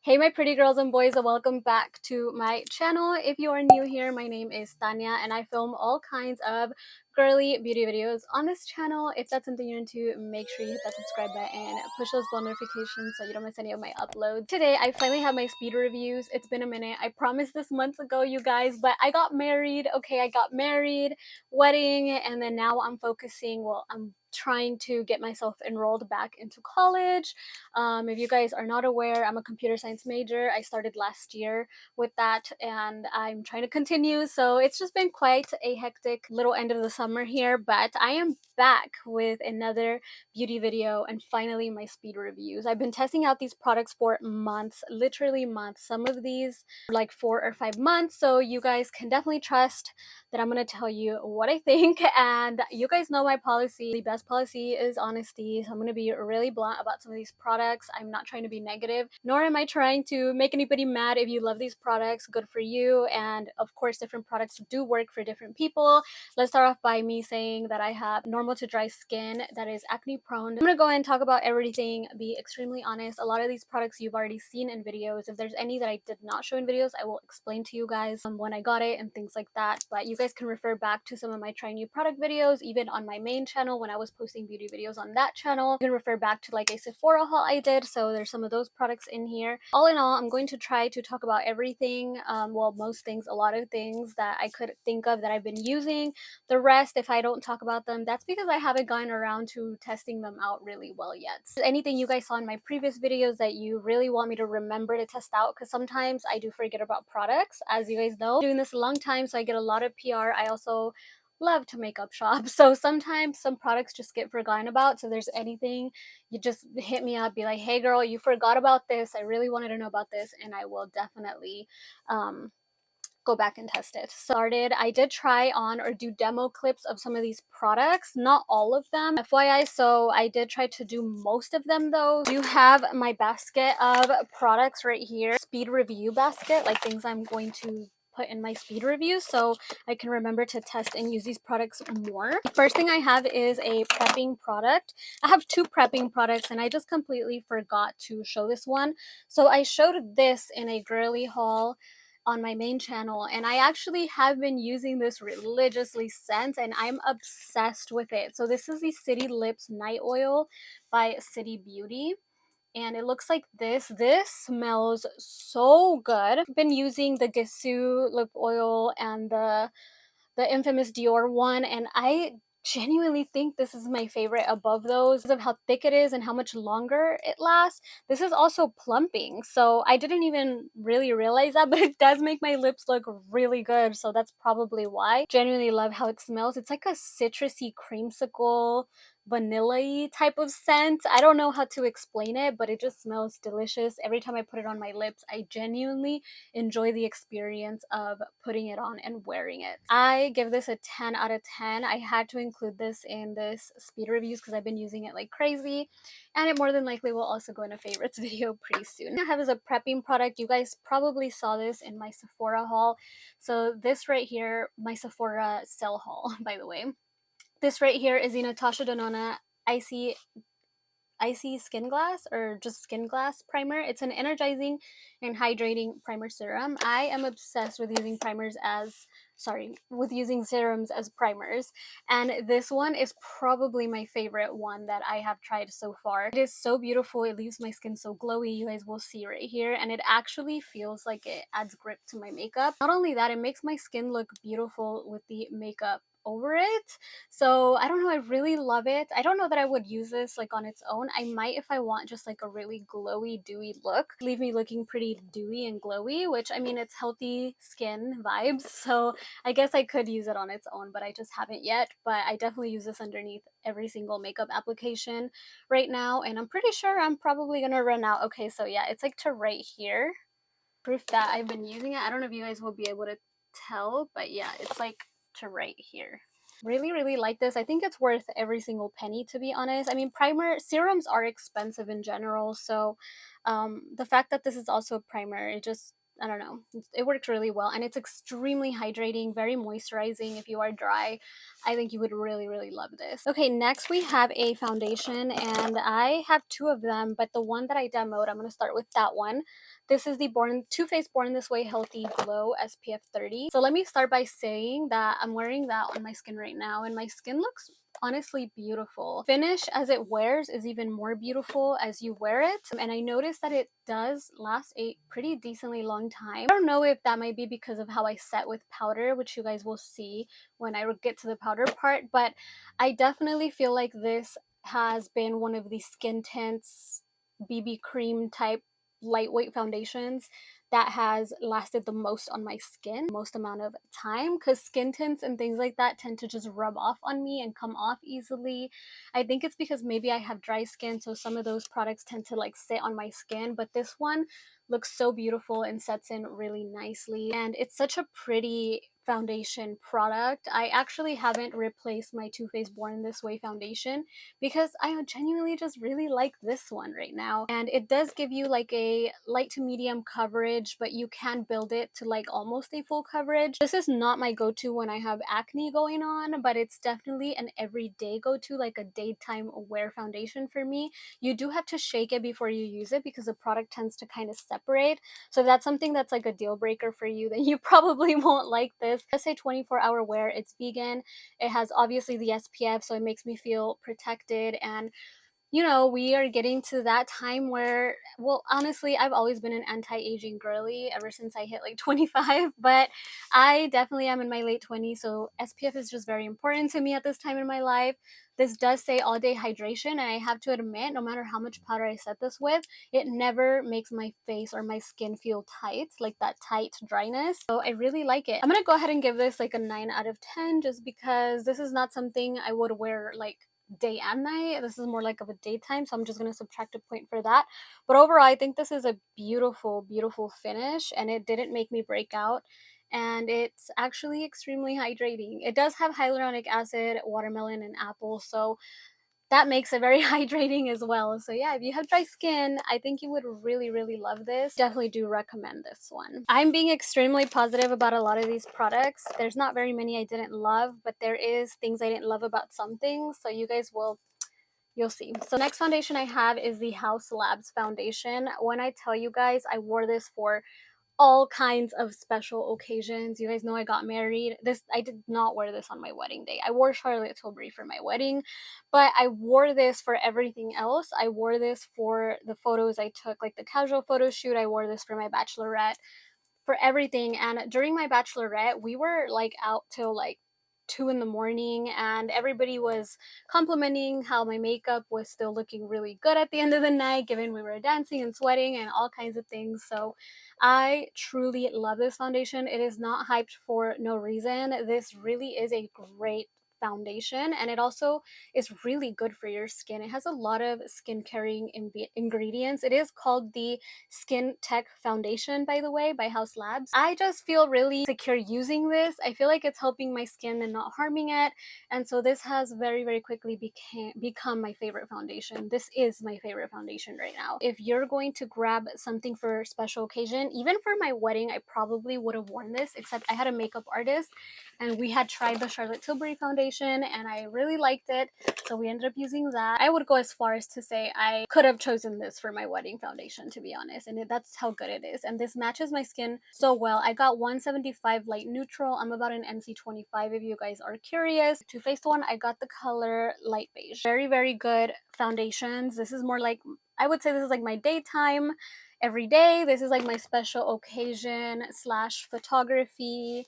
Hey my pretty girls and boys, and welcome back to my channel. If you are new here, my name is Tanya and I film all kinds of girly beauty videos on this channel. If that's something you're into, make sure you hit that subscribe button and push those bell notifications so you don't miss any of my uploads. Today I finally have my speed reviews. It's been a minute. I promised this months ago, you guys, but I got married. Okay, I got married, wedding, and then now I'm trying to get myself enrolled back into college. If you guys are not aware, I'm a computer science major. I started last year with that and I'm trying to continue. So it's just been quite a hectic little end of the summer here, but I am back with another beauty video and finally my speed reviews. I've been testing out these products for months, literally months. Some of these are like 4 or 5 months. So you guys can definitely trust that I'm going to tell you what I think. And you guys know my policy. The best policy is honesty. So I'm going to be really blunt about some of these products. I'm not trying to be negative, nor am I trying to make anybody mad. If you love these products, good for you. And of course, different products do work for different people. Let's start off by me saying that I have normal to dry skin that is acne prone. I'm going to go ahead and talk about everything, be extremely honest. A lot of these products you've already seen in videos. If there's any that I did not show in videos, I will explain to you guys when I got it and things like that. But you guys can refer back to some of my try new product videos, even on my main channel when I was posting beauty videos on that channel. You can refer back to like a Sephora haul I did, so there's some of those products in here. All in all, I'm going to try to talk about everything, well, most things, a lot of things that I could think of that I've been using. The rest, if I don't talk about them, that's because I haven't gotten around to testing them out really well yet. Anything you guys saw in my previous videos that you really want me to remember to test out, because sometimes I do forget about products. As you guys know, I'm doing this a long time, so I get a lot of PR. I also love to makeup shop, so sometimes some products just get forgotten about. So if there's anything, you just hit me up, be like, hey girl, you forgot about this, I really wanted to know about this, and I will definitely go back and test it. I did try on or do demo clips of some of these products, not all of them, FYI, so I did try to do most of them though. I do have my basket of products right here, speed review basket, like things I'm going to put in my speed review so I can remember to test and use these products more. First thing I have is a prepping product. I have two prepping products and I just completely forgot to show this one. So I showed this in a girly haul on my main channel, and I actually have been using this religiously since, and I'm obsessed with it. So this is the City Lips Night Oil by City Beauty, and it looks like this. This smells so good. I've been using the Gisou lip oil and the infamous Dior one, and I genuinely think this is my favorite above those because of how thick it is and how much longer it lasts. This is also plumping, so I didn't even really realize that, but it does make my lips look really good, so that's probably why. Genuinely love how it smells. It's like a citrusy creamsicle vanilla-y type of scent. I don't know how to explain it, but it just smells delicious. Every time I put it on my lips, I genuinely enjoy the experience of putting it on and wearing it. I give this a 10 out of 10. I had to include this in this speed reviews because I've been using it like crazy, and it more than likely will also go in a favorites video pretty soon. I have is a prepping product. You guys probably saw this in my Sephora haul. So this right here, my Sephora sale haul, by the way. This right here is the Natasha Denona Icy Skin Glass, or just Skin Glass primer. It's an energizing and hydrating primer serum. I am obsessed with using using serums as primers, and this one is probably my favorite one that I have tried so far. It is so beautiful. It leaves my skin so glowy. You guys will see right here, and it actually feels like it adds grip to my makeup. Not only that, it makes my skin look beautiful with the makeup over it. So I don't know, I really love it. I don't know that I would use this like on its own. I might if I want just like a really glowy, dewy look. Leave me looking pretty dewy and glowy, which I mean, it's healthy skin vibes, so I guess I could use it on its own, but I just haven't yet. But I definitely use this underneath every single makeup application right now, and I'm pretty sure I'm probably gonna run out. Okay, so yeah, it's like to right here. Proof that I've been using it. I don't know if you guys will be able to tell, but yeah, it's like to right here. Really like this. I think it's worth every single penny, to be honest. I mean, primer serums are expensive in general, so the fact that this is also a primer, it just I don't know, it works really well, and it's extremely hydrating, very moisturizing. If you are dry, I think you would really, really love this. Okay, next we have a foundation, and I have two of them, but the one that I demoed, I'm going to start with that one. This is the Too Faced Born This Way Healthy Glow SPF 30. So let me start by saying that I'm wearing that on my skin right now, and my skin looks honestly beautiful. Finish as it wears is even more beautiful as you wear it, and I noticed that it does last a pretty decently long time. I don't know if that might be because of how I set with powder, which you guys will see when I get to the powder part, but I definitely feel like this has been one of the skin tints BB cream type lightweight foundations that has lasted the most on my skin, most amount of time, because skin tints and things like that tend to just rub off on me and come off easily. I think it's because maybe I have dry skin, so some of those products tend to like sit on my skin, but this one looks so beautiful and sets in really nicely, and it's such a pretty foundation product. I actually haven't replaced my Too Faced Born This Way foundation because I genuinely just really like this one right now, and it does give you like a light to medium coverage, but you can build it to like almost a full coverage. This is not my go-to when I have acne going on, but it's definitely an everyday go-to, like a daytime wear foundation for me. You do have to shake it before you use it because the product tends to kind of separate, so if that's something that's like a deal breaker for you, then you probably won't like this. I say 24-hour wear, it's vegan, it has obviously the SPF, so it makes me feel protected. And you know, we are getting to that time where, well, honestly, I've always been an anti-aging girly ever since I hit like 25, but I definitely am in my late 20s, so SPF is just very important to me at this time in my life. This does say all day hydration, and I have to admit, no matter how much powder I set this with, it never makes my face or my skin feel tight, like that tight dryness. So I really like it. I'm gonna go ahead and give this like a 9 out of 10 just because this is not something I would wear like day and night. This is more like of a daytime, so I'm just going to subtract a point for that. But overall, I think this is a beautiful, beautiful finish, and it didn't make me break out, and it's actually extremely hydrating. It does have hyaluronic acid, watermelon, and apple, so that makes it very hydrating as well. So yeah, if you have dry skin, I think you would really, really love this. Definitely do recommend this one. I'm being extremely positive about a lot of these products. There's not very many I didn't love, but there is things I didn't love about some things, so you guys will, you'll see. So next foundation I have is the Haus Labs foundation. When I tell you guys, I wore this for all kinds of special occasions. You guys know I got married. I did not wear this on my wedding day. I wore Charlotte Tilbury for my wedding, but I wore this for everything else. I wore this for the photos I took, like the casual photo shoot. I wore this for my bachelorette, for everything. And during my bachelorette, we were like out till like 2 in the morning, and everybody was complimenting how my makeup was still looking really good at the end of the night, given we were dancing and sweating and all kinds of things. So I truly love this foundation. It is not hyped for no reason. This really is a great foundation, and it also is really good for your skin. It has a lot of skin caring ingredients. It is called the Skin Tech Foundation, by the way, by Haus Labs. I just feel really secure using this. I feel like it's helping my skin and not harming it, and so this has very, very quickly become my favorite foundation. This is my favorite foundation right now. If you're going to grab something for a special occasion, even for my wedding, I probably would have worn this, except I had a makeup artist and we had tried the Charlotte Tilbury foundation and I really liked it, so we ended up using that. I would go as far as to say I could have chosen this for my wedding foundation, to be honest, and that's how good it is. And this matches my skin so well. I got 175 light neutral. I'm about an NC25 if you guys are curious. Too Faced one, I got the color light beige. Very, very good foundations. This is more like, I would say this is like my daytime every day. This is like my special occasion slash photography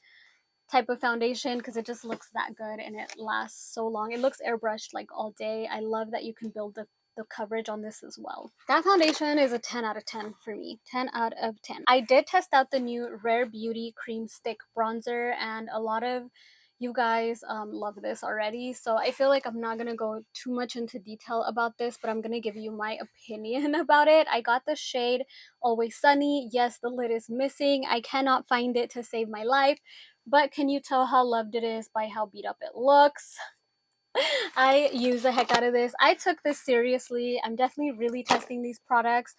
type of foundation because it just looks that good and it lasts so long. It looks airbrushed like all day. I love that you can build the coverage on this as well. That foundation is a 10 out of 10 for me. 10 out of 10. I did test out the new Rare Beauty Cream Stick Bronzer, and a lot of you guys love this already, so I feel like I'm not gonna go too much into detail about this, but I'm gonna give you my opinion about it. I got the shade Always Sunny. Yes, the lid is missing. I cannot find it to save my life, but can you tell how loved it is by how beat up it looks? I use the heck out of this. I took this seriously. I'm definitely really testing these products.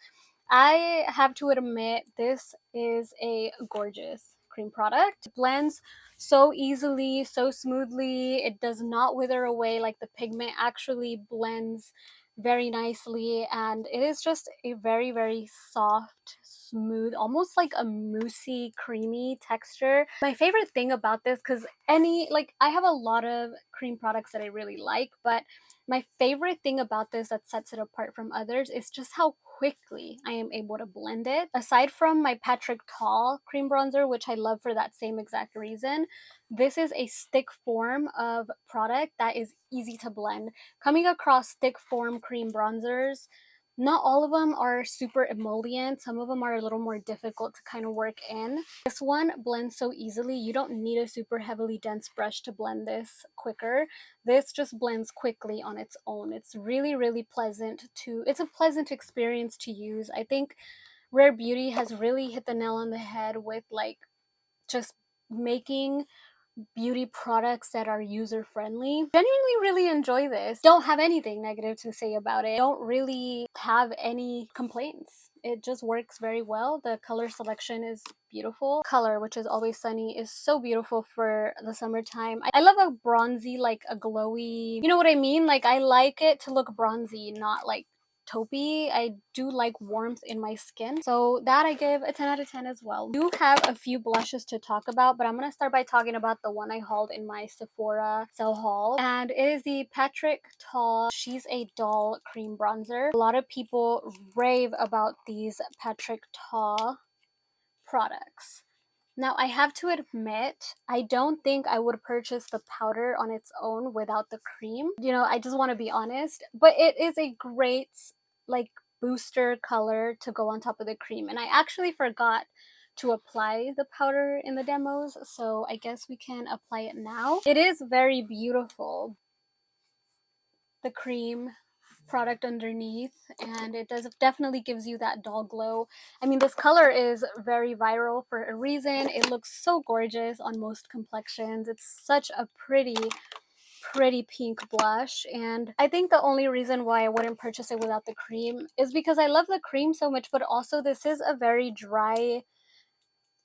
I have to admit, this is a gorgeous cream product. It blends so easily, so smoothly. It does not wither away. Like, the pigment actually blends very nicely, and it is just a very, very soft, smooth, almost like a moussey, creamy texture. My favorite thing about this, because I have a lot of cream products that I really like, but my favorite thing about this that sets it apart from others is just how quickly I am able to blend it. Aside from my Patrick Tall cream bronzer, which I love for that same exact reason, this is a stick form of product that is easy to blend. Coming across stick form cream bronzers, not all of them are super emollient. Some of them are a little more difficult to kind of work in. This one blends so easily. You don't need a super heavily dense brush to blend this quicker. This just blends quickly on its own. It's really, really it's a pleasant experience to use. I think Rare Beauty has really hit the nail on the head with like just making beauty products that are user friendly. Genuinely really enjoy this. Don't have anything negative to say about it. Don't really have any complaints. It just works very well. The color selection is beautiful. Color, which is Always Sunny, is so beautiful for the summertime. I love a bronzy, like a glowy, you know what I mean? Like, I like it to look bronzy, not like taupey. I do like warmth in my skin, so that I give a 10 out of 10 as well. I do have a few blushes to talk about, but I'm gonna start by talking about the one I hauled in my Sephora sell haul, and it is the Patrick Tall She's a Doll cream bronzer. A lot of people rave about these Patrick Tall products. Now, I have to admit, I don't think I would purchase the powder on its own without the cream. You know, I just want to be honest, but it is a great, like, booster color to go on top of the cream. And I actually forgot to apply the powder in the demos, so I guess we can apply it now. It is very beautiful, the cream product underneath, and it definitely gives you that doll glow. I mean, this color is very viral for a reason. It looks so gorgeous on most complexions. It's such a pretty pink blush, and I think the only reason why I wouldn't purchase it without the cream is because I love the cream so much, but also this is a very dry,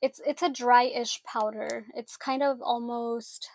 it's a dry-ish powder. It's kind of almost,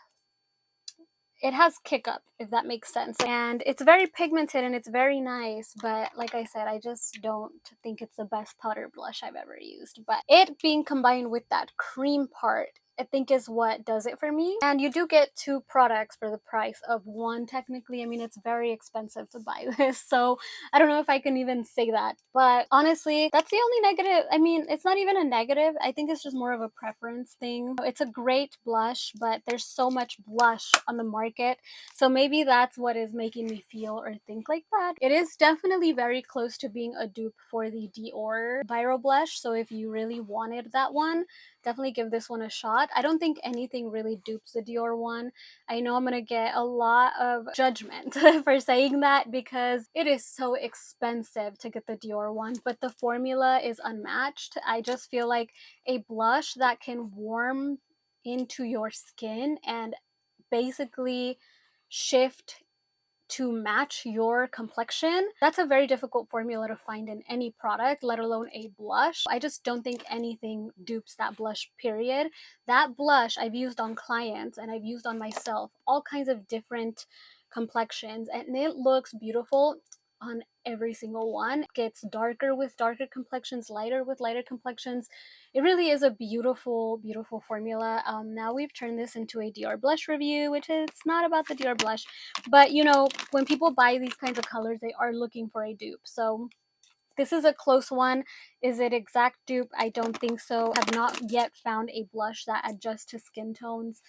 it has kick up, if that makes sense, and it's very pigmented and it's very nice, but like I said, I just don't think it's the best powder blush I've ever used. But it being combined with that cream part, I think, is what does it for me. And you do get two products for the price of one, technically. I mean, it's very expensive to buy this, so I don't know if I can even say that, but honestly, that's the only negative. I mean, it's not even a negative. I think it's just more of a preference thing. It's a great blush, but there's so much blush on the market, so maybe that's what is making me feel or think like that. It is definitely very close to being a dupe for the Dior viral blush, so if you really wanted that one, definitely give this one a shot. I don't think anything really dupes the Dior one. I know I'm gonna get a lot of judgment for saying that because it is so expensive to get the Dior one, but the formula is unmatched. I just feel like a blush that can warm into your skin and basically shift to match your complexion, that's a very difficult formula to find in any product, let alone a blush. I just don't think anything dupes that blush, period. That blush I've used on clients and I've used on myself, all kinds of different complexions, and it looks beautiful on every single one. It gets darker with darker complexions, lighter with lighter complexions. It really is a beautiful, beautiful formula. Now we've turned this into a Dior blush review, which is not about the Dior blush, but you know, when people buy these kinds of colors, they are looking for a dupe. So this is a close one. Is it exact dupe? I don't think so. I have not yet found a blush that adjusts to skin tones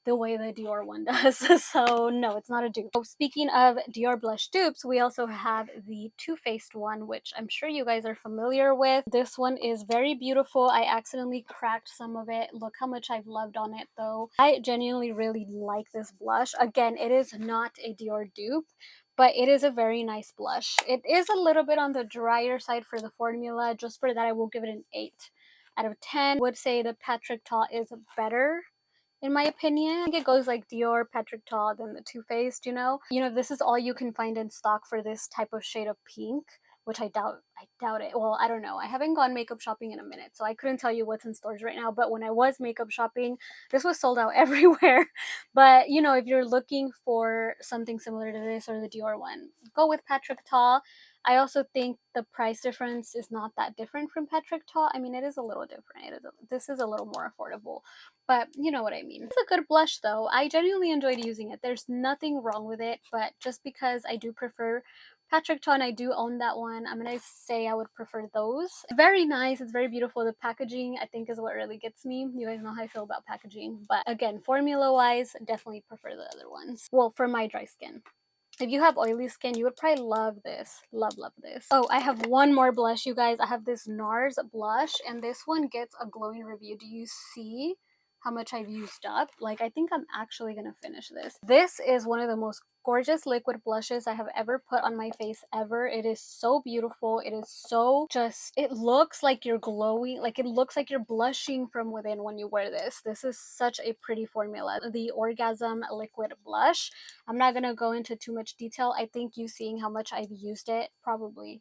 the way the Dior one does. So no, it's not a dupe. So speaking of Dior blush dupes, we also have the Too Faced one, which I'm sure you guys are familiar with. This one is very beautiful. I accidentally cracked some of it. Look how much I've loved on it though. I genuinely really like this blush. Again, it is not a Dior dupe, but it is a very nice blush. It is a little bit on the drier side for the formula. Just for that, I will give it an 8 out of 10. I would say the Patrick Ta is better, in my opinion. I think it goes like Dior, Patrick Ta, then the Too Faced, you know? You know, this is all you can find in stock for this type of shade of pink, which I doubt it. Well, I don't know. I haven't gone makeup shopping in a minute, so I couldn't tell you what's in stores right now. But when I was makeup shopping, this was sold out everywhere. But you know, if you're looking for something similar to this or the Dior one, go with Patrick Ta. I also think the price difference is not that different from Patrick Ta. I mean, it is a little different. This is a little more affordable, but you know what I mean. It's a good blush though. I genuinely enjoyed using it. There's nothing wrong with it, but just because I do prefer Patrick Ta and I do own that one, I'm gonna say I would prefer those. Very nice. It's very beautiful. The packaging, I think, is what really gets me. You guys know how I feel about packaging, but again, formula wise, definitely prefer the other ones. Well, for my dry skin. If you have oily skin, you would probably love this. Love this. Oh, I have one more blush, you guys. I have this NARS blush, and this one gets a glowing review. Do you see how much I've used up? Like, I think I'm actually gonna finish this. This is one of the most gorgeous liquid blushes I have ever put on my face ever. It is so beautiful. It is so just, it looks like you're glowing, like it looks like you're blushing from within when you wear this. This is such a pretty formula. The Orgasm liquid blush. I'm not gonna go into too much detail. I think you seeing how much I've used it probably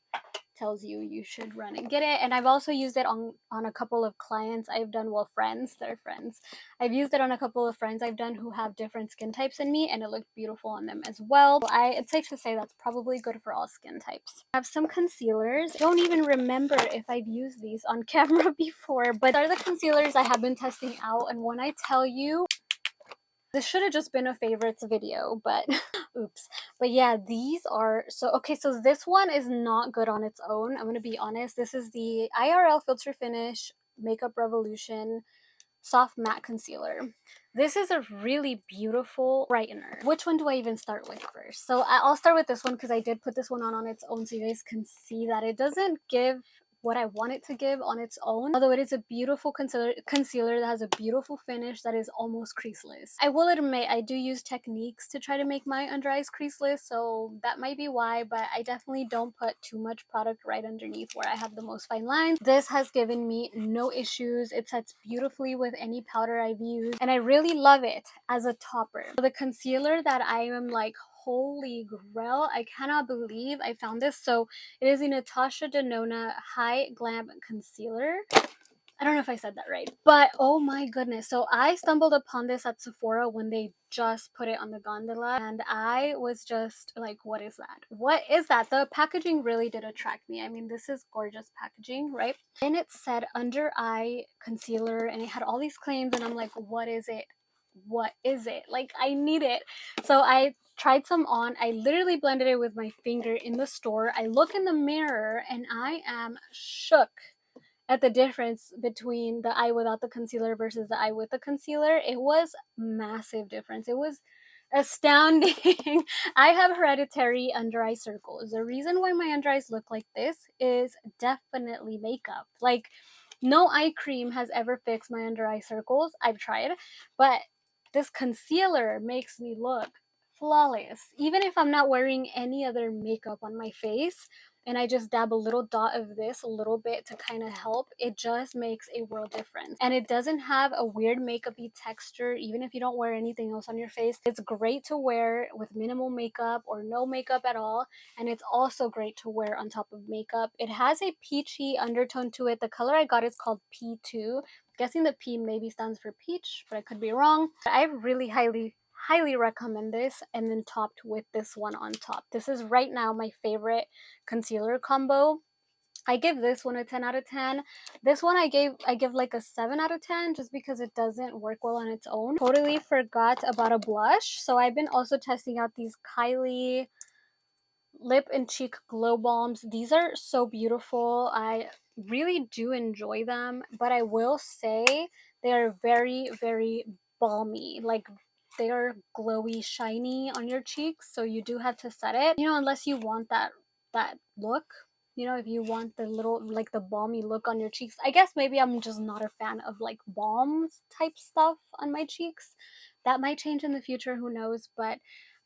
tells you should run and get it. And I've also used it on a couple of clients I've done, well, friends, they're friends. I've used it on a couple of friends I've done who have different skin types than me, and it looked beautiful on them as well. So it's safe to say that's probably good for all skin types. I have some concealers. I don't even remember if I've used these on camera before, but they're the concealers I have been testing out, and when I tell you, this should have just been a favorites video, but oops. But yeah, these are so okay. So this one is not good on its own. I'm gonna be honest. This is the IRL Filter Finish Makeup Revolution Soft Matte Concealer. This is a really beautiful brightener. Which one do I even start with first? So I'll start with this one because I did put this one on its own, so you guys can see that it doesn't give what I want it to give on its own, although it is a beautiful concealer that has a beautiful finish that is almost creaseless. I will admit I do use techniques to try to make my under eyes creaseless, so that might be why, but I definitely don't put too much product right underneath where I have the most fine lines. This has given me no issues. It sets beautifully with any powder I've used, and I really love it as a topper. The concealer that I am like, holy grail, I cannot believe I found this. So it is the Natasha Denona High Glam Concealer. I don't know if I said that right, but oh my goodness. So I stumbled upon this at Sephora when they just put it on the gondola, and I was just like, what is that? What is that? The packaging really did attract me. I mean, this is gorgeous packaging, right? And it said under eye concealer, and it had all these claims, and I'm like, what is it? What is it? Like, I need it. So I tried some on. I literally blended it with my finger in the store. I look in the mirror and I am shook at the difference between the eye without the concealer versus the eye with the concealer. It was massive difference. It was astounding. I have hereditary under eye circles. The reason why my under eyes look like this is definitely makeup. Like, no eye cream has ever fixed my under eye circles. I've tried, but this concealer makes me look flawless. Even if I'm not wearing any other makeup on my face, and I just dab a little dot of this a little bit to kind of help, it just makes a world difference. And it doesn't have a weird makeup-y texture, even if you don't wear anything else on your face. It's great to wear with minimal makeup or no makeup at all, and it's also great to wear on top of makeup. It has a peachy undertone to it. The color I got is called P2. I'm guessing the P maybe stands for peach, but I could be wrong. I really highly recommend this, and then topped with this one on top. This is right now my favorite concealer combo. I give this one a 10 out of 10. This one I give like a 7 out of 10 just because it doesn't work well on its own. Totally forgot about a blush. So I've been also testing out these Kylie lip and cheek glow balms. These are so beautiful. I really do enjoy them, but I will say they are very, very balmy. Like, they are glowy, shiny on your cheeks, so you do have to set it, you know, unless you want that look. You know, if you want the little, like, the balmy look on your cheeks. I guess maybe I'm just not a fan of like balms type stuff on my cheeks. That might change in the future, who knows, but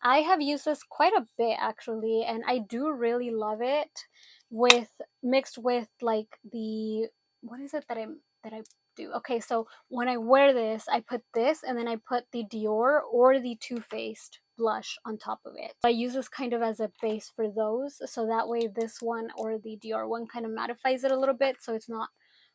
I have used this quite a bit actually, and I do really love it with mixed with like the what is it that I do? Okay, so when I wear this, I put this and then I put the Dior or the Too Faced blush on top of it. I use this kind of as a base for those, so that way this one or the Dior one kind of mattifies it a little bit, so it's not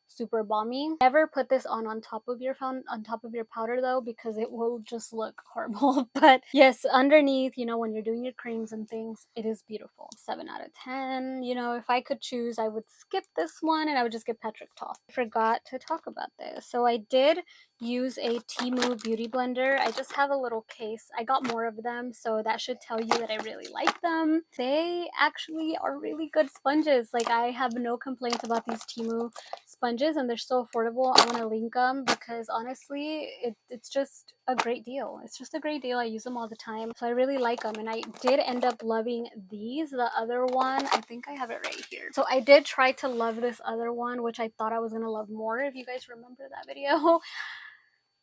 super balmy. Never put this on top of your powder though, because it will just look horrible. But yes, underneath, you know, when you're doing your creams and things, it is beautiful. 7 out of 10. You know, if I could choose, I would skip this one and I would just get Patrick Ta. I forgot to talk about this. So I did use a Temu beauty blender. I just have a little case. I got more of them, so that should tell you that I really like them. They actually are really good sponges. Like, I have no complaints about these Temu sponges, and they're so affordable. I want to link them because honestly it's just a great deal. It's just a great deal. I use them all the time, so I really like them. And I did end up loving these. The other one, I think I have it right here. So I did try to love this other one, which I thought I was gonna love more. If you guys remember that video,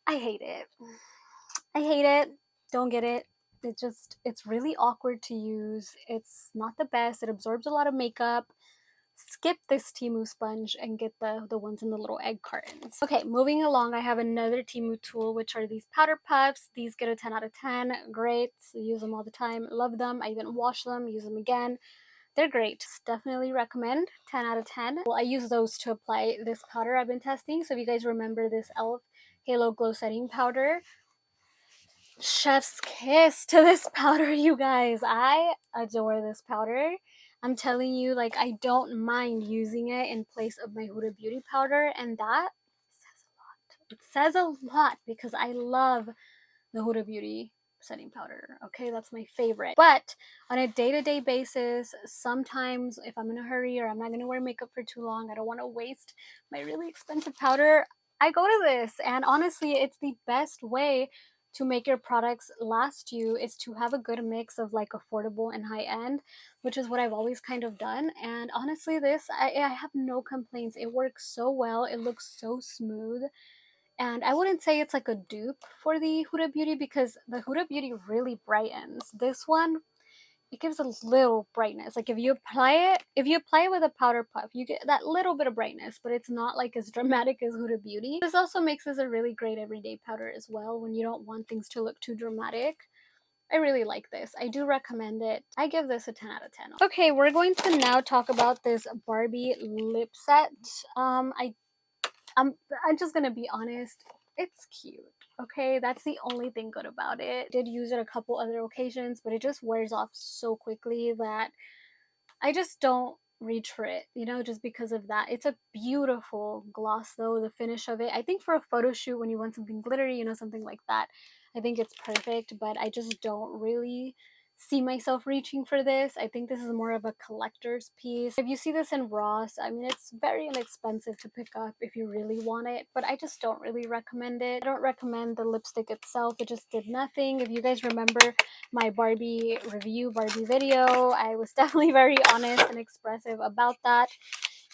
I hate it. I hate it. Don't get it. It's really awkward to use. It's not the best. It absorbs a lot of makeup. Skip this Temu sponge and get the ones in the little egg cartons. Okay, moving along, I have another Temu tool, which are these powder puffs. These get a 10 out of 10. Great. Use them all the time. Love them. I even wash them, use them again. They're great. Definitely recommend. 10 out of 10. Well, I use those to apply this powder I've been testing. So if you guys remember this e.l.f. Halo Glow Setting Powder, chef's kiss to this powder, you guys. I adore this powder. I'm telling you, like, I don't mind using it in place of my Huda Beauty powder, and that says a lot. It says a lot because I love the Huda Beauty setting powder. Okay, that's my favorite. But on a day-to-day basis, sometimes if I'm in a hurry or I'm not going to wear makeup for too long, I don't want to waste my really expensive powder, I go to this. And honestly, it's the best way to make your products last you, is to have a good mix of like affordable and high end, which is what I've always kind of done. And honestly, this, I have no complaints. It works so well. It looks so smooth. And I wouldn't say it's like a dupe for the Huda Beauty, because the Huda Beauty really brightens. This one, it gives a little brightness. Like if you apply it with a powder puff, you get that little bit of brightness, but it's not like as dramatic as Huda Beauty. This also makes this a really great everyday powder as well when you don't want things to look too dramatic. I really like this. I do recommend it. I give this a 10 out of 10. Okay, we're going to now talk about this Barbie lip set. I'm just gonna be honest, it's cute. Okay, that's the only thing good about it. I did use it a couple other occasions, but it just wears off so quickly that I just don't reach for it, you know, just because of that. It's a beautiful gloss though, the finish of it. I think for a photo shoot when you want something glittery, you know, something like that, I think it's perfect, but I just don't really see myself reaching for this. I think this is more of a collector's piece. If you see this in Ross, I mean, it's very inexpensive to pick up if you really want it, but I just don't really recommend it. I don't recommend the lipstick itself. It just did nothing. If you guys remember my Barbie review, Barbie video, I was definitely very honest and expressive about that.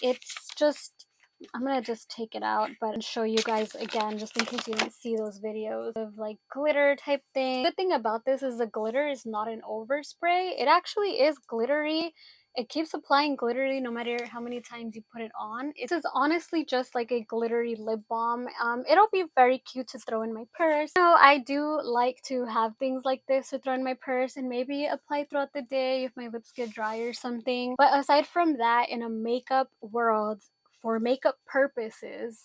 It's just, I'm gonna just take it out but show you guys again, just in case you didn't see those videos of like glitter type thing. The good thing about this is the glitter is not an overspray. It actually is glittery. It keeps applying glittery no matter how many times you put it on. This is honestly just like a glittery lip balm. It'll be very cute to throw in my purse. So I do like to have things like this to throw in my purse and maybe apply throughout the day if my lips get dry or something. But aside from that, in a makeup world, for makeup purposes,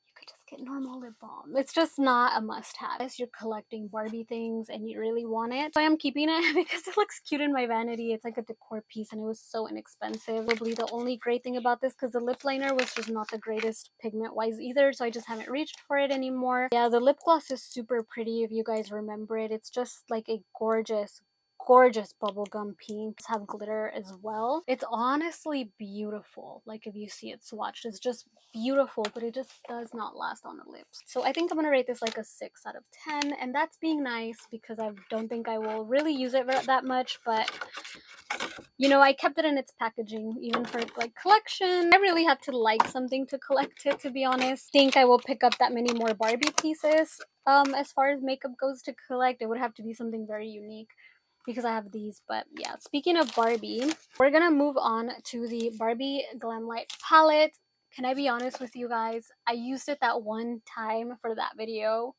you could just get normal lip balm. It's just not a must-have unless you're collecting Barbie things and you really want it. So I am keeping it because it looks cute in my vanity. It's like a decor piece and it was so inexpensive. Probably the only great thing about this, because the lip liner was just not the greatest pigment-wise either, so I just haven't reached for it anymore. Yeah, the lip gloss is super pretty if you guys remember it. It's just like a gorgeous bubblegum pink. It's have glitter as well. It's honestly beautiful. Like if you see it swatched, it's just beautiful, but it just does not last on the lips. So I think I'm gonna rate this like a 6 out of 10, and that's being nice because I don't think I will really use it that much, but you know, I kept it in its packaging even for like collection. I really have to like something to collect it, to be honest. Think I will pick up that many more Barbie pieces. As far as makeup goes to collect, it would have to be something very unique, because I have these. But yeah, speaking of Barbie, we're gonna move on to the Barbie Glam Light palette. Can I be honest with you guys? I used it that one time for that video.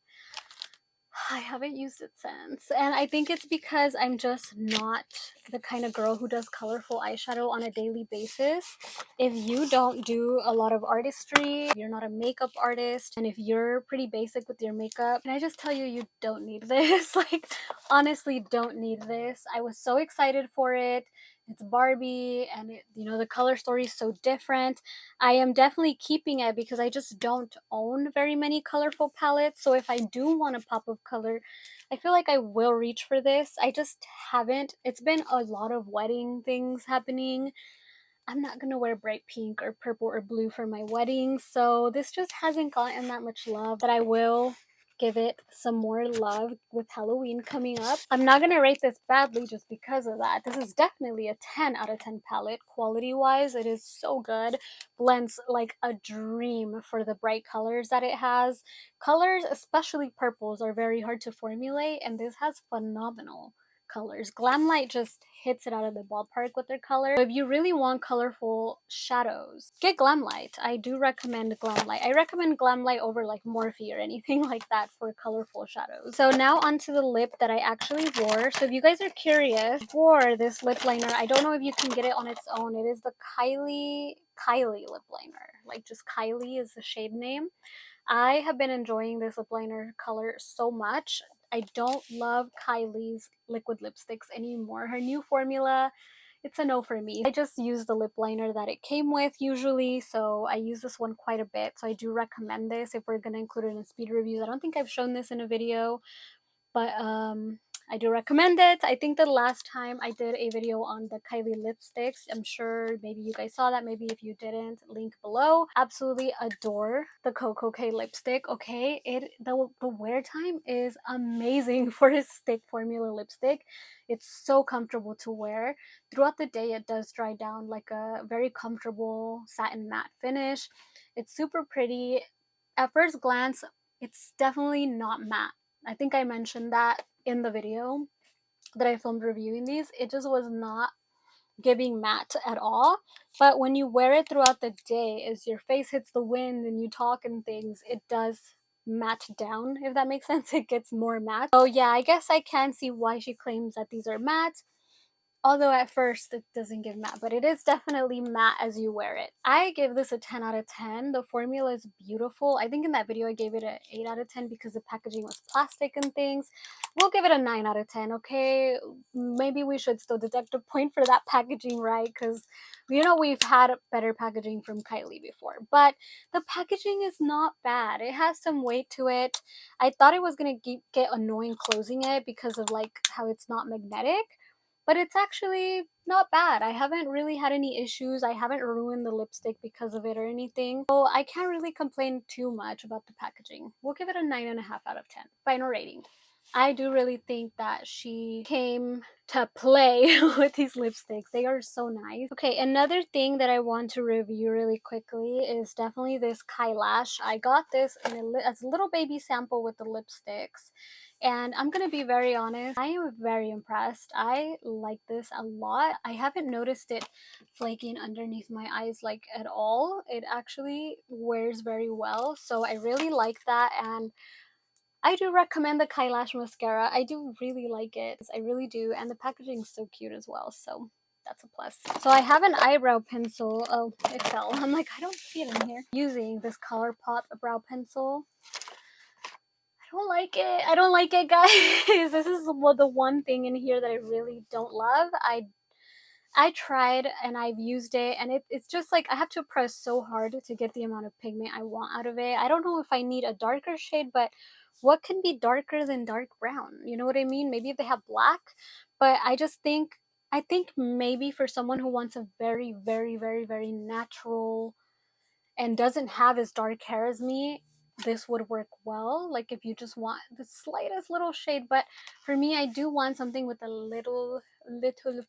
I haven't used it since. And I think it's because I'm just not the kind of girl who does colorful eyeshadow on a daily basis. If you don't do a lot of artistry, if you're not a makeup artist, and if you're pretty basic with your makeup, can I just tell you, you don't need this. Like, honestly, don't need this. I was so excited for it. It's Barbie, and the color story is so different. I am definitely keeping it because I just don't own very many colorful palettes. So if I do want a pop of color, I feel like I will reach for this. I just haven't. It's been a lot of wedding things happening. I'm not gonna wear bright pink or purple or blue for my wedding, so this just hasn't gotten that much love, but I will give it some more love with Halloween coming up. I'm not gonna rate this badly just because of that. This is definitely a 10 out of 10 palette. Quality wise, it is so good. Blends like a dream for the bright colors that it has. Colors, especially purples, are very hard to formulate, and this has phenomenal colors. Glam Light just hits it out of the ballpark with their color. So if you really want colorful shadows, get Glam Light. I do recommend Glam Light. I recommend Glam Light over like Morphe or anything like that for colorful shadows. So now onto the lip that I actually wore. So if you guys are curious, for this lip liner, I don't know if you can get it on its own. It is the Kylie lip liner. Like, just Kylie is the shade name. I have been enjoying this lip liner color so much. I don't love Kylie's liquid lipsticks anymore. Her new formula, it's a no for me. I just use the lip liner that it came with usually, so I use this one quite a bit. So I do recommend this if we're going to include it in speed reviews. I don't think I've shown this in a video, but I do recommend it. I think the last time I did a video on the Kylie lipsticks, I'm sure maybe you guys saw that. Maybe if you didn't, link below. Absolutely adore the Coco K lipstick. Okay, the wear time is amazing for a stick formula lipstick. It's so comfortable to wear. Throughout the day, it does dry down like a very comfortable satin matte finish. It's super pretty. At first glance, it's definitely not matte. I think I mentioned that in the video that I filmed reviewing these. It just was not giving matte at all. But when you wear it throughout the day, as your face hits the wind and you talk and things, it does matte down, if that makes sense. It gets more matte. So yeah, I guess I can see why she claims that these are matte. Although at first it doesn't give matte, but it is definitely matte as you wear it. I give this a 10 out of 10. The formula is beautiful. I think in that video I gave it an 8 out of 10 because the packaging was plastic and things. We'll give it a 9 out of 10, okay? Maybe we should still deduct a point for that packaging, right? Because, we've had better packaging from Kylie before. But the packaging is not bad. It has some weight to it. I thought it was going to get annoying closing it because of, like, how it's not magnetic. But it's actually not bad. I haven't really had any issues. I haven't ruined the lipstick because of it or anything. So I can't really complain too much about the packaging. We'll give it a 9.5 out of 10. Final rating. I do really think that she came to play with these lipsticks. They are so nice. Okay, another thing that I want to review really quickly is definitely this Kylash. I got this as a little baby sample with the lipsticks. And I'm gonna be very honest, I am very impressed. I like this a lot. I haven't noticed it flaking underneath my eyes like at all. It actually wears very well, so I really like that. And I do recommend the Kylash mascara. I do really like it. I really do. And the packaging is so cute as well, so that's a plus. So I have an eyebrow pencil. Oh, it fell. I'm like, I don't see it in here. Using this ColourPop brow pencil. I don't like it. I don't like it, guys. This is the one thing in here that I really don't love. I tried and I've used it, and it's just like I have to press so hard to get the amount of pigment I want out of it. I don't know if I need a darker shade, but what can be darker than dark brown? You know what I mean? Maybe if they have black, but I think maybe for someone who wants a very, very, very, very natural and doesn't have as dark hair as me, this would work well. Like if you just want the slightest little shade. But for me, I do want something with a little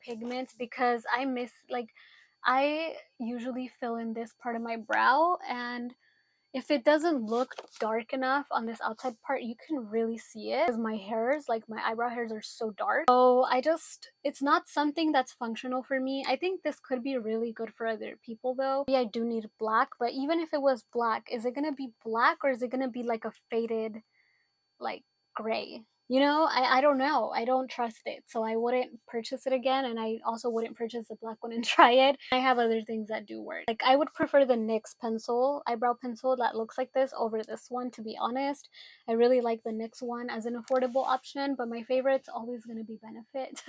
pigment because I miss, like, I usually fill in this part of my brow, and if it doesn't look dark enough on this outside part, you can really see it because my hairs, like my eyebrow hairs, are so dark. So it's not something that's functional for me. I think this could be really good for other people though. Yeah, I do need black, but even if it was black, is it gonna be black or is it gonna be like a faded, like, gray? You know, I don't know. I don't trust it. So I wouldn't purchase it again, and I also wouldn't purchase the black one and try it. I have other things that do work. Like, I would prefer the NYX pencil, eyebrow pencil that looks like this over this one, to be honest. I really like the NYX one as an affordable option, but my favorite's always going to be Benefit.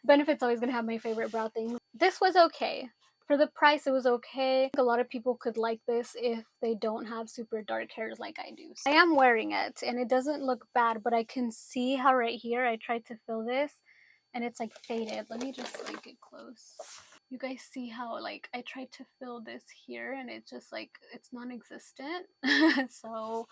Benefit's always going to have my favorite brow thing. This was okay. For the price, it was okay. A lot of people could like this if they don't have super dark hairs like I do. So I am wearing it and it doesn't look bad, but I can see how right here I tried to fill this and it's like faded. Let me just like get close. You guys see how like I tried to fill this here and it's just like it's non-existent. So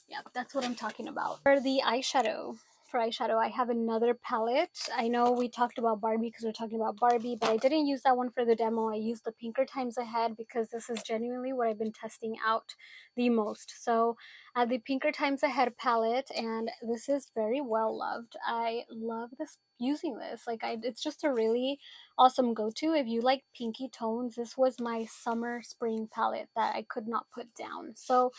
yeah, that's what I'm talking about. For the eyeshadow, I have another palette. I know we talked about Barbie because we're talking about Barbie, but I didn't use that one for the demo. I used the Pinker Times Ahead because this is genuinely what I've been testing out the most. So I have the Pinker Times Ahead palette, and this is very well loved. I love this, using this. Like, it's just a really awesome go-to if you like pinky tones. This was my summer spring palette that I could not put down. So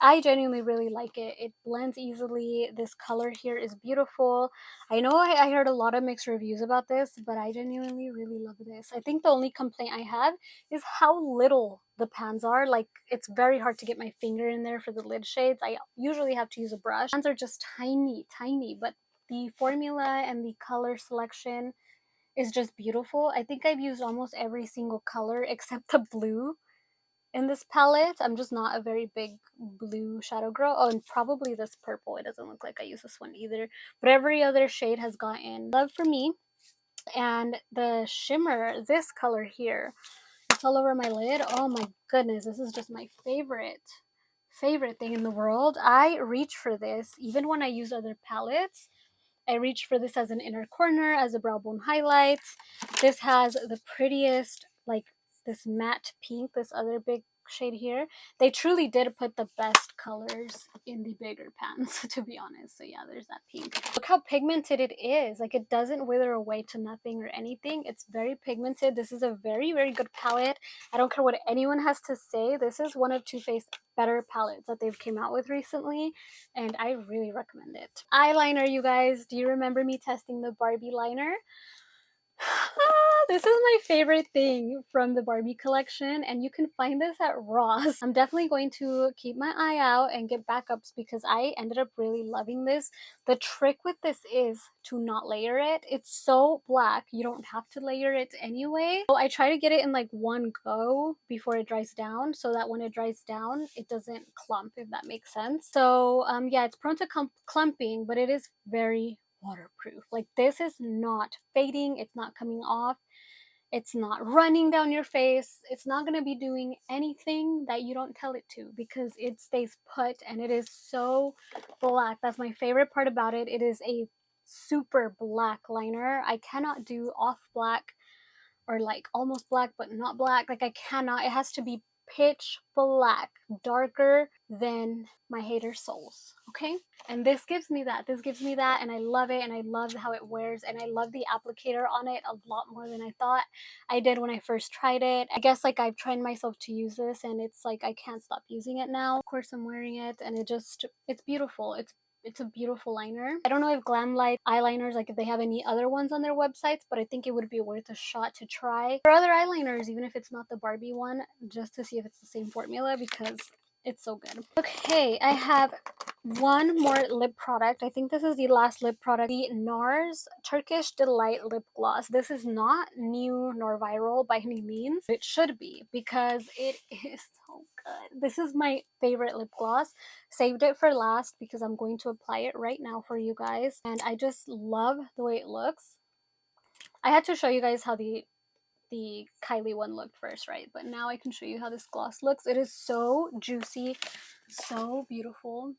I genuinely really like it. It blends easily. This color here is beautiful. I know I heard a lot of mixed reviews about this, but I genuinely really love this. I think the only complaint I have is how little the pans are. Like, it's very hard to get my finger in there for the lid shades. I usually have to use a brush. Pans are just tiny, tiny, but the formula and the color selection is just beautiful. I think I've used almost every single color except the blue in this palette. I'm just not a very big blue shadow girl. Oh, and probably this purple. It doesn't look like I use this one either. But every other shade has gotten love for me. And the shimmer, this color here, it's all over my lid. Oh my goodness, this is just my favorite thing in the world. I reach for this even when I use other palettes. I reached for this as an inner corner, as a brow bone highlight. This has the prettiest, like, this matte pink, this other big shade here. They truly did put the best colors in the bigger pans, to be honest. So yeah, there's that pink. Look how pigmented it is. Like, it doesn't wither away to nothing or anything. It's very pigmented. This is a very, very good palette. I don't care what anyone has to say. This is one of Too Faced better palettes that they've came out with recently, and I really recommend it. Eyeliner, you guys. Do you remember me testing the Barbie liner? This is my favorite thing from the Barbie collection, and you can find this at Ross. I'm definitely going to keep my eye out and get backups because I ended up really loving this. The trick with this is to not layer it. It's so black, you don't have to layer it anyway. So I try to get it in like one go before it dries down so that when it dries down, it doesn't clump, if that makes sense. So yeah, it's prone to clumping, but it is very waterproof. Like, this is not fading, it's not coming off, it's not running down your face, it's not going to be doing anything that you don't tell it to because it stays put, and it is so black. That's my favorite part about it. It is a super black liner. I cannot do off black or like almost black but not black. Like, I cannot. It has to be pitch black, darker than my hater souls, okay? And this gives me that. This gives me that, and I love it, and I love how it wears, and I love the applicator on it a lot more than I thought I did when I first tried it. I guess like I've trained myself to use this, and it's like I can't stop using it now. Of course, I'm wearing it, and it's beautiful. It's a beautiful liner. I don't know if Glam Life eyeliners, like if they have any other ones on their websites, but I think it would be worth a shot to try. For other eyeliners, even if it's not the Barbie one, just to see if it's the same formula because it's so good. Okay, I have one more lip product. I think this is the last lip product. The NARS Turkish Delight Lip Gloss. This is not new nor viral by any means. It should be because it is so good. This is my favorite lip gloss. Saved it for last because I'm going to apply it right now for you guys. And I just love the way it looks. I had to show you guys how the Kylie one looked first, right? But now I can show you how this gloss looks. It is so juicy, so beautiful.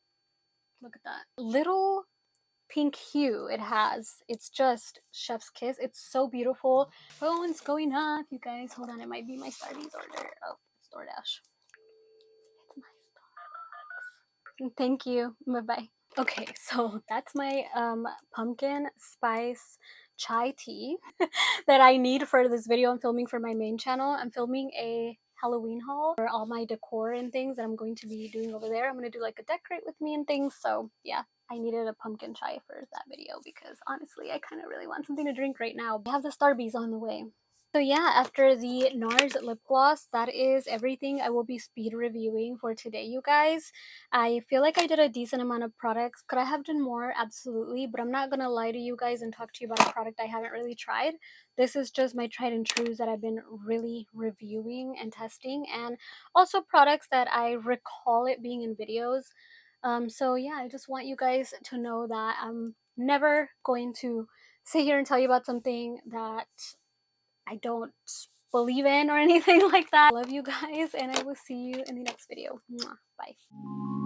Look at that little pink hue it has. It's just chef's kiss. It's so beautiful. Phone's going off, you guys. Hold on, it might be my Starbucks order. Oh, it's DoorDash. It's my Thank you. Bye-bye. Okay, so that's my pumpkin spice chai tea that I need for this video I'm filming for my main channel. I'm filming a Halloween haul for all my decor and things that I'm going to be doing over there. I'm going to do like a decorate with me and things. So yeah, I needed a pumpkin chai for that video because honestly, I kind of really want something to drink right now. I have the Starbies on the way. So yeah, after the NARS lip gloss, that is everything I will be speed reviewing for today, you guys. I feel like I did a decent amount of products. Could I have done more? Absolutely. But I'm not going to lie to you guys and talk to you about a product I haven't really tried. This is just my tried and trues that I've been really reviewing and testing. And also products that I recall it being in videos. So yeah, I just want you guys to know that I'm never going to sit here and tell you about something that I don't believe in or anything like that. I love you guys, and I will see you in the next video. Mwah. Bye.